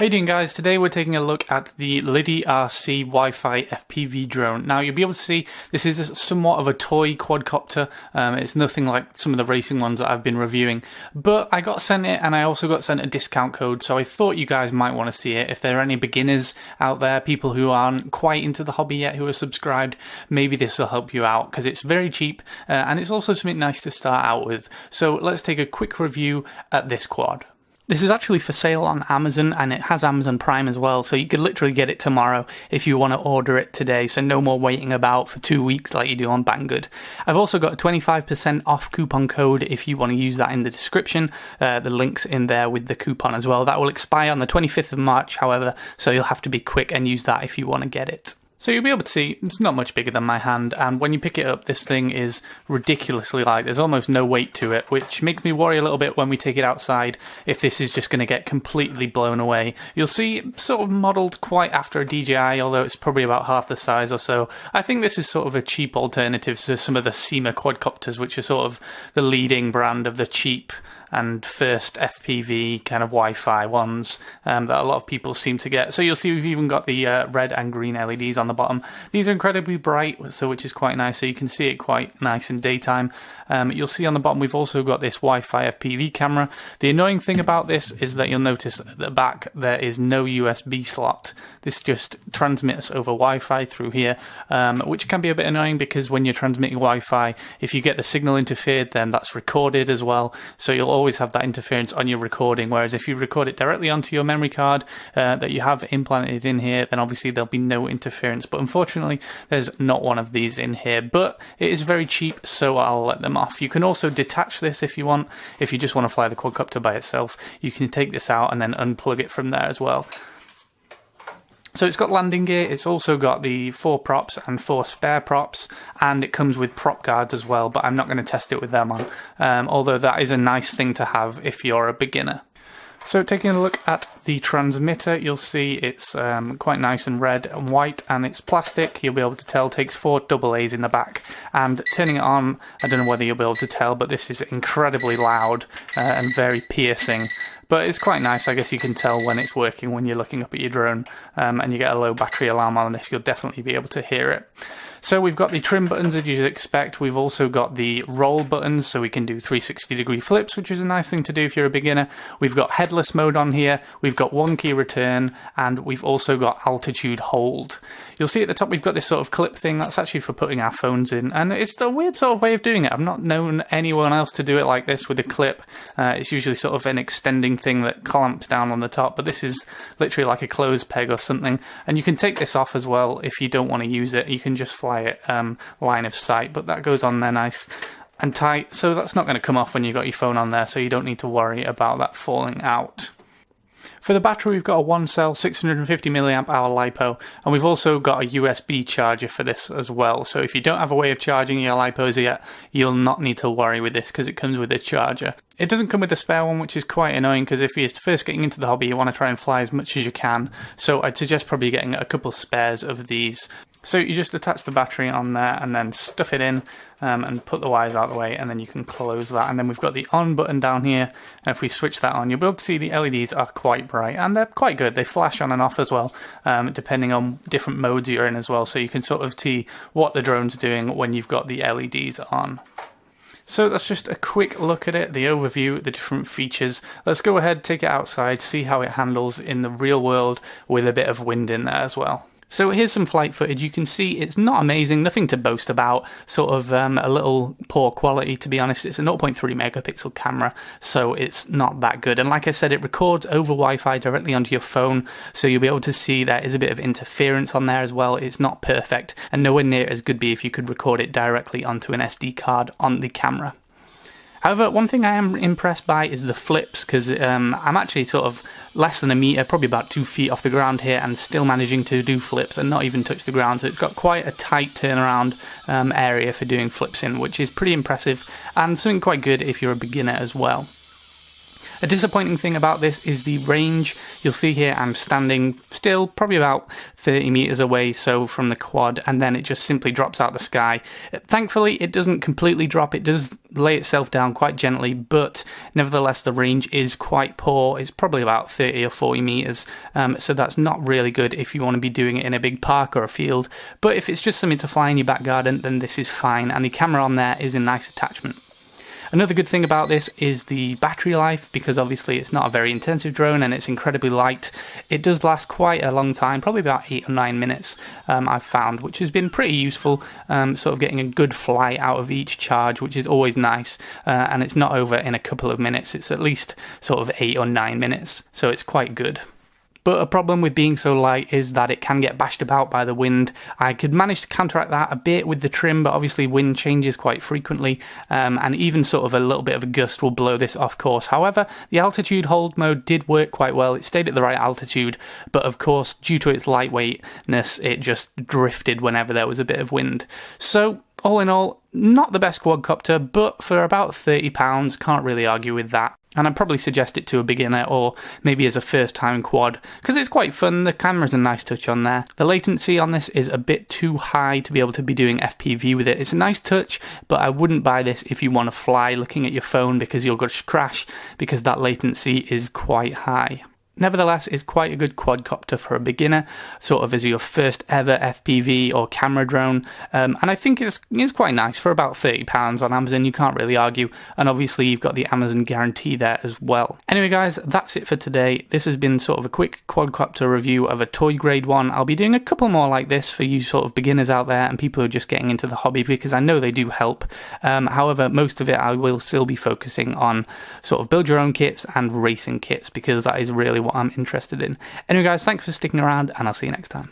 How you doing, guys? Today we're taking a look at the GoolRC Wi-Fi FPV drone. Now you'll be able to see this is somewhat of a toy quadcopter. It's nothing like some of the racing ones that I've been reviewing, but I got sent it and I also got sent a discount code, so I thought you guys might want to see it. If there are any beginners out there, people who aren't quite into the hobby yet who are subscribed, maybe this will help you out because it's very cheap and it's also something nice to start out with. So let's take a quick review at this quad. This is actually for sale on Amazon, and it has Amazon Prime as well, so you could literally get it tomorrow if you want to order it today, so no more waiting about for 2 weeks like you do on Banggood. I've also got a 25% off coupon code if you want to use that in the description. The link's in there with the coupon as well. That will expire on the 25th of March, however, so you'll have to be quick and use that if you want to get it. So you'll be able to see it's not much bigger than my hand, and when you pick it up, this thing is ridiculously light. There's almost no weight to it, which makes me worry a little bit when we take it outside if this is just going to get completely blown away. You'll see sort of modelled quite after a DJI, although it's probably about half the size or so. I think this is sort of a cheap alternative to some of the SEMA quadcopters, which are sort of the leading brand of the cheap and first FPV kind of Wi-Fi ones that a lot of people seem to get. So you'll see we've even got the red and green LEDs on the bottom. These are incredibly bright, so which is quite nice, so you can see it quite nice in daytime. You'll see on the bottom we've also got this Wi-Fi FPV camera. The annoying thing about this is that you'll notice at the back there is no USB slot. This just transmits over Wi-Fi through here, which can be a bit annoying because when you're transmitting Wi-Fi, if you get the signal interfered, then that's recorded as well. So you'll always have that interference on your recording, whereas if you record it directly onto your memory card that you have implanted in here, then obviously there'll be no interference. But unfortunately, there's not one of these in here, but it is very cheap, so I'll let them off. You can also detach this if you want. If you just want to fly the quadcopter by itself, you can take this out and then unplug it from there as well. So it's got landing gear, it's also got the 4 props and 4 spare props, and it comes with prop guards as well, but I'm not going to test it with them on, although that is a nice thing to have if you're a beginner. So taking a look at the transmitter, you'll see it's quite nice and red and white, and it's plastic. You'll be able to tell it takes 4 AA's in the back, and turning it on, I don't know whether you'll be able to tell, but this is incredibly loud and very piercing. But it's quite nice. I guess you can tell when it's working when you're looking up at your drone and you get a low battery alarm on this, you'll definitely be able to hear it. So we've got the trim buttons as you'd expect. We've also got the roll buttons, so we can do 360-degree flips, which is a nice thing to do if you're a beginner. We've got headless mode on here. We've got 1-key return, and we've also got altitude hold. You'll see at the top we've got this sort of clip thing. That's actually for putting our phones in, and it's a weird sort of way of doing it. I've not known anyone else to do it like this with a clip. It's usually sort of an extending thing that clamps down on the top, but this is literally like a clothes peg or something, and you can take this off as well if you don't want to use it. You can just fly it line of sight, but that goes on there nice and tight, so that's not going to come off when you've got your phone on there, so you don't need to worry about that falling out. For the battery, we've got a 1-cell 650 mAh LiPo, and we've also got a USB charger for this as well. So if you don't have a way of charging your LiPos yet, you'll not need to worry with this because it comes with a charger. It doesn't come with a spare one, which is quite annoying because if you're first getting into the hobby, you want to try and fly as much as you can. So I'd suggest probably getting a couple spares of these. So you just attach the battery on there and then stuff it in and put the wires out of the way, and then you can close that. And then we've got the on button down here, and if we switch that on, you'll be able to see the LEDs are quite bright, and they're quite good. They flash on and off as well, depending on different modes you're in as well, so you can sort of see what the drone's doing when you've got the LEDs on. So that's just a quick look at it, the overview, the different features. Let's go ahead, take it outside, see how it handles in the real world with a bit of wind in there as well. So here's some flight footage. You can see it's not amazing, nothing to boast about, sort of a little poor quality, to be honest. It's a 0.3 megapixel camera, so it's not that good. And like I said, it records over Wi-Fi directly onto your phone, so you'll be able to see there is a bit of interference on there as well. It's not perfect, and nowhere near as good be if you could record it directly onto an SD card on the camera. However, one thing I am impressed by is the flips, because I'm actually sort of less than a metre, probably about 2 feet off the ground here, and still managing to do flips and not even touch the ground. So it's got quite a tight turnaround area for doing flips in, which is pretty impressive and something quite good if you're a beginner as well. A disappointing thing about this is the range. You'll see here I'm standing still probably about 30 meters away so from the quad, and then it just simply drops out the sky. Thankfully it doesn't completely drop, it does lay itself down quite gently, but nevertheless the range is quite poor. It's probably about 30 or 40 meters, so that's not really good if you want to be doing it in a big park or a field, but if it's just something to fly in your back garden, then this is fine, and the camera on there is a nice attachment. Another good thing about this is the battery life, because obviously it's not a very intensive drone and it's incredibly light. It does last quite a long time, probably about 8 or 9 minutes I've found, which has been pretty useful, sort of getting a good flight out of each charge, which is always nice, and it's not over in a couple of minutes, it's at least sort of 8 or 9 minutes, so it's quite good. But a problem with being so light is that it can get bashed about by the wind. I could manage to counteract that a bit with the trim, but obviously wind changes quite frequently, and even sort of a little bit of a gust will blow this off course. However, the altitude hold mode did work quite well. It stayed at the right altitude, but of course, due to its lightweightness, it just drifted whenever there was a bit of wind. So, all in all, not the best quadcopter, but for about £30, can't really argue with that. And I'd probably suggest it to a beginner or maybe as a first time quad, because it's quite fun, the camera's a nice touch on there. The latency on this is a bit too high to be able to be doing FPV with it. It's a nice touch, but I wouldn't buy this if you want to fly looking at your phone, because you'll just crash, because that latency is quite high. Nevertheless, it's quite a good quadcopter for a beginner, sort of as your first ever FPV or camera drone, and I think it's quite nice for about £30 on Amazon. You can't really argue, and obviously you've got the Amazon guarantee there as well. Anyway guys, that's it for today. This has been sort of a quick quadcopter review of a toy grade one. I'll be doing a couple more like this for you sort of beginners out there and people who are just getting into the hobby, because I know they do help. However, most of it I will still be focusing on sort of build your own kits and racing kits, because that is really what I'm interested in. Anyway guys, thanks for sticking around, and I'll see you next time.